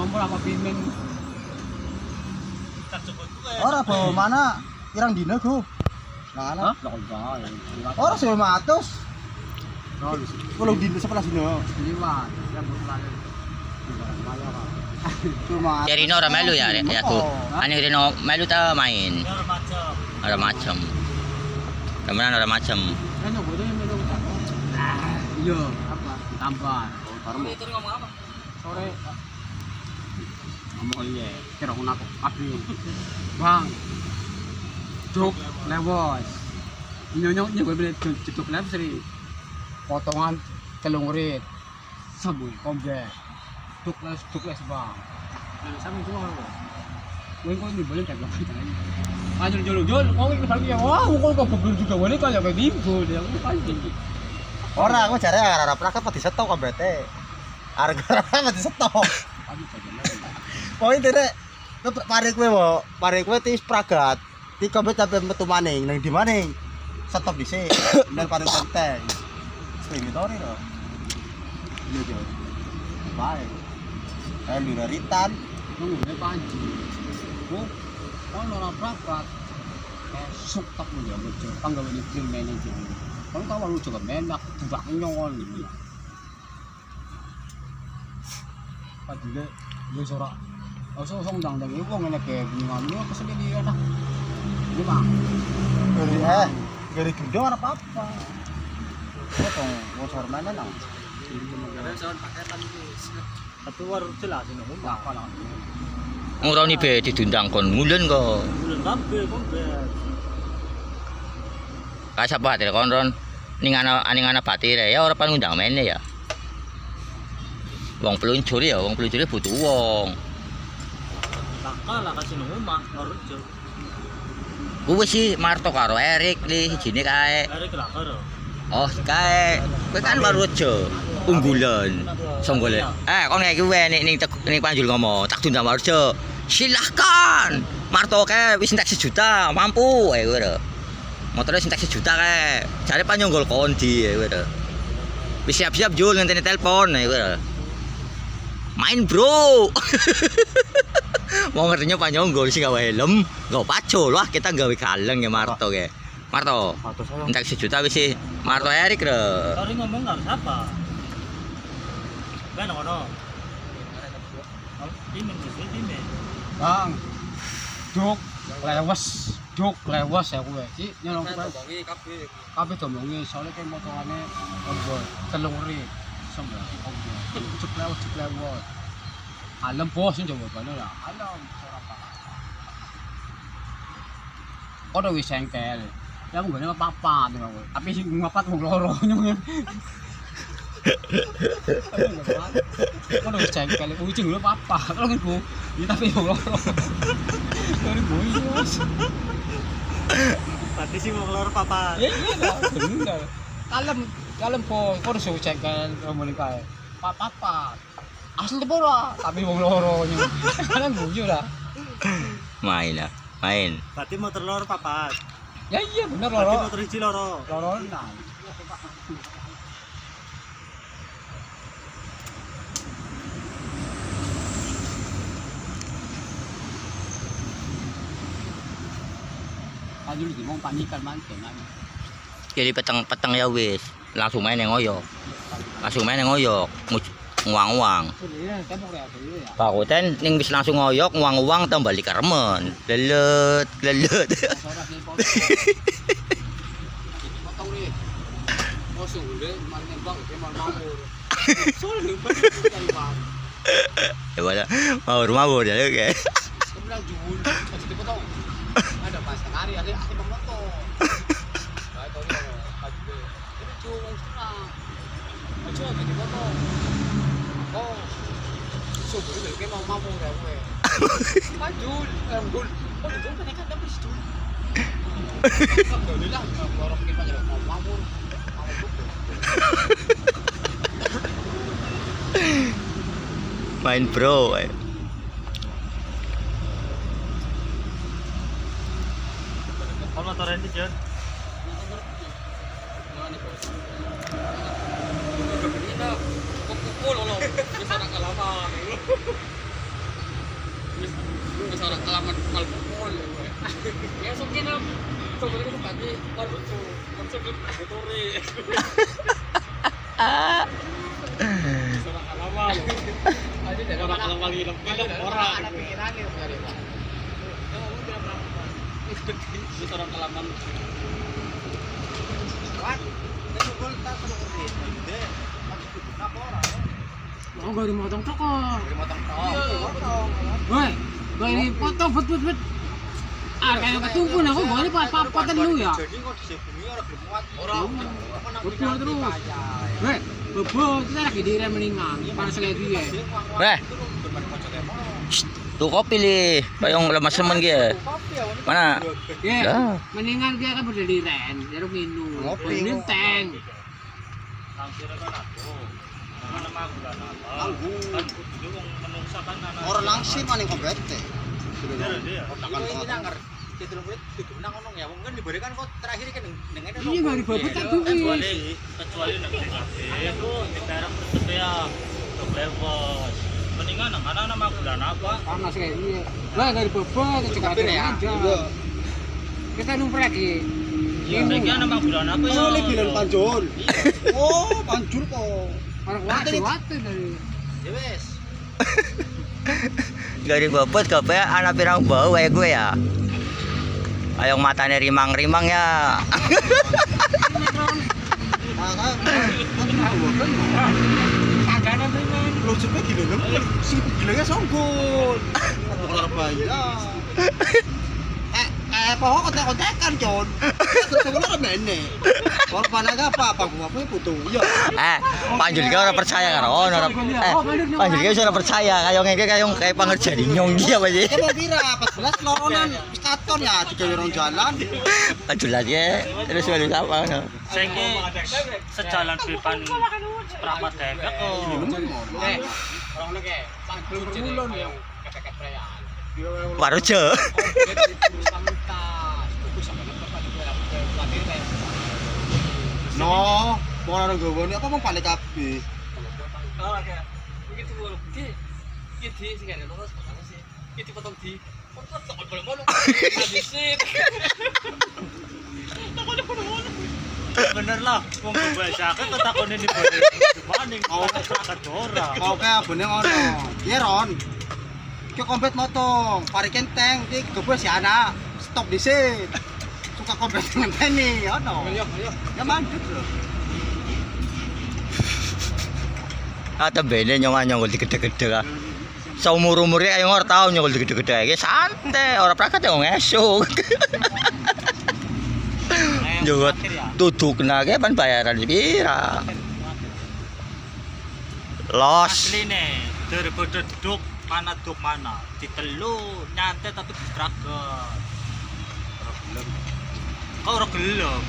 campur sama pimen. Ora bawa mana irang dina ku. Mana? Ora 500. Kalau dina sebelah sini. Liwat, rambut lalu. Cuma. Ya Rino ora melu ya tuh. Ane Rino melu ta main. Ora macam. Temenan ora macam. Kan yo bodoh melu. Iya, apa? Tambah. Itu ngomong apa? Sore. Ngomong iya, kira aku api. Bang. Cuk lewos. Nyonyok gue beli cuk lewos seri. Potongan telung rit. Sabun kombe. Cuk les bang. Sampe cuma ngono. Gue kok dibeli kayak apa tadi. Anjur jol, kok iki balik ya. Wah, kok bebel juga wene kayak bimbo dia. Ora, aku jare arep prakat pati setok kok bete. Harga pati setok. Poin dene pare kowe tis pragat. Ti kompet sampe metu maning, nang di maning. Stop dhisik. Nang pare tenteng. Spingitori lho. Iya, Jo. Bae. Kayak luraritan. Nunggu panji. Oh, ora prakat. Esuk tak yo bejo. Panggawe di film manajer. Kan tahu lu juga menak, budak nyongol gitu. Padahal gue sorak, osong dang itu ngene kayak bingung lu kesini dia nah. Gimana? Dari gendong ora apa-apa. Potong bosor mana nang. Tapi war jelas ini ngomong apa lah. Nguroni be didundang kon ngulun kok. Bulan kabeh kompet. Kasap batir kon ron ning ana batir ya ora pan ngundang mene ya. Wong peluncur ya, wong peluncure butuh wong. Bakal lah kasih nang omah Marujo. Kuwi sih Marto karo Erik li sijine kae. Erik lah karo. Oh, kae. Kowe kan Marujo. Unggulan. Songgole. Kon kayak kowe ning Panjul ngomong, tak dundang Marujo. Silahkan. Marto kae wis entek 1 juta, mampu ae kowe. Motornya sintak 1 juta kae. Jare panjonggol kondi ya kowe. Wis siap-siap Jul ngenteni telepon ya kowe. Main, Bro. Mau ngertinya panjonggol sing gawe helm, nggo pacul. Wah, kita gawe kaleng ya Marto kae. Marto. Entek 1 juta wis sih. Marto Erik lho. Sorry ngomong enggak siapa. Ben ono. Dimen sih dimen. Bang. Duk lewes ya kowe. Iki nyolong kowe. Kabeh domongi soalnya kan motongane ombol telung rit. Sembah ombol. Cuk lewes. Alam bos sing jawabane lah. Alam ora apa. Kono wis engkel. Ya mung gone apa-apa kowe. Tapi sing ngapat wong loro nyong. Kono wis engkel. Ujung lho apa? Kalau ibu. Ya tapi wong loro. Kare bos. Berarti sih mau keluar papa. Iya lah, bener. Kalem po, kok harus cekan ngomong kae. Papa. Asli bola, tapi wong loro nyu. Kan buju lah. Main lah, main. Berarti mau telur papa. Ya iya bener Berarti loro. motor hiji loro. Loro nah. Ayo di mau panikan manten. Jadi peteng ya wis. Langsung main yang ngoyok. Nguang-nguang. Pakuten ning wis langsung ngoyok, nguang-nguang tambah balik remen. Lelet. Ya wala, mawur ya kayak. Ada pas hari ada akhir moto. Baik tahu ni pagi. Ini cuma setengah. Cuma bagi moto. Oh. Subuh ni ke mau mampu dah kowe. Majul, gol. Oh, itu kan kan dapat situ. Alhamdulillah, orang kita jadi mau mampu. Main bro. Kalau motor ini Jon. kelaman pol. Ya sokin coba itu tadi baru tuh konsep motori. Sudah lama loh. Aja dari lama lagi orang. Ada pikiran nih dari Pak. Itu orang kelaman. Wan, kesukul tak perlu gede. Kenapa orang? Oh, gak dimotong toko. Motong tong. Woi, gak dipotong bet. Ah, kayak ketumpun aku boleh potong dulu ya. Jadi kok disebumi orang belum muat. Betul terus. Weh, bebo kita lagi di rem mendingan. Panas kayak dia. Weh, tuh kopi li, payung lemas semen gitu. Mana? Ya, Dah. mendingan dia kan berdiri ren, baru minum. Ngopi, Minum teng. Orang langsir maning kompete. Iya, gak dibobot tak duit. Kecuali nang kafe itu di daerah ya bebas. Mendingan nang kana nama bulan apa? Panas kayak dia. Wah, gak dibobot, cekak aja. Kita numpuk lagi. Mendingan nama bulan apa ya? Oh, ini bilang panjul. Oh, panjul kok. Orang waktu dari. Ya wes. Gak dibobot kopi anak pirang bau kayak gue ya. Payung matanya rimang-rimang ya. Kagak nanti man. Lo cepet gila kan? Si gilanya songgol. Bukan bayar. Pokok kontek-kontekan, Jon. Terus sekolah kan ini. Kalau panaga apa gua apa butuh. Ya. Panjul dia orang percaya kan? Oh, orang panjul dia orang percaya. Kayak pengerja di nyong dia apa sih? Kita mau bira, pas belas loronan katon ya, 3 orang jalan. Panjul aja. Terus balik apa? Saiki sejalan pipan seprapat dewek kok. Orang lagi, belum bermulon yang kepeket perayaan. Warujo. No, mau orang gue ini apa mau panik kabeh. Oh, kayak begitu boleh. Gitu sih kan, terus apa sih? Itu potong di. Potong tak boleh-boleh. Habisin. Bener lah, wong kebiasaan ketakone di maning ketrakan ora. Oke, bener ngono. Iya Ron. Ki kompet motong, pariken teng, ki gebes si anak. Stop dhisik. Suka kompet ngenteni, ono. Ayo. Ya mandek lho. Kata bene nyong gede-gede lah. Seumur-umurnya ayo ora tau nyong gede-gede iki santai, ora prakat ya ngesuk. Jot duduk nake pan bayaran pira. Los. Asline daripada duduk mana ditelu nyantai tapi distraget. Kau ora gelem.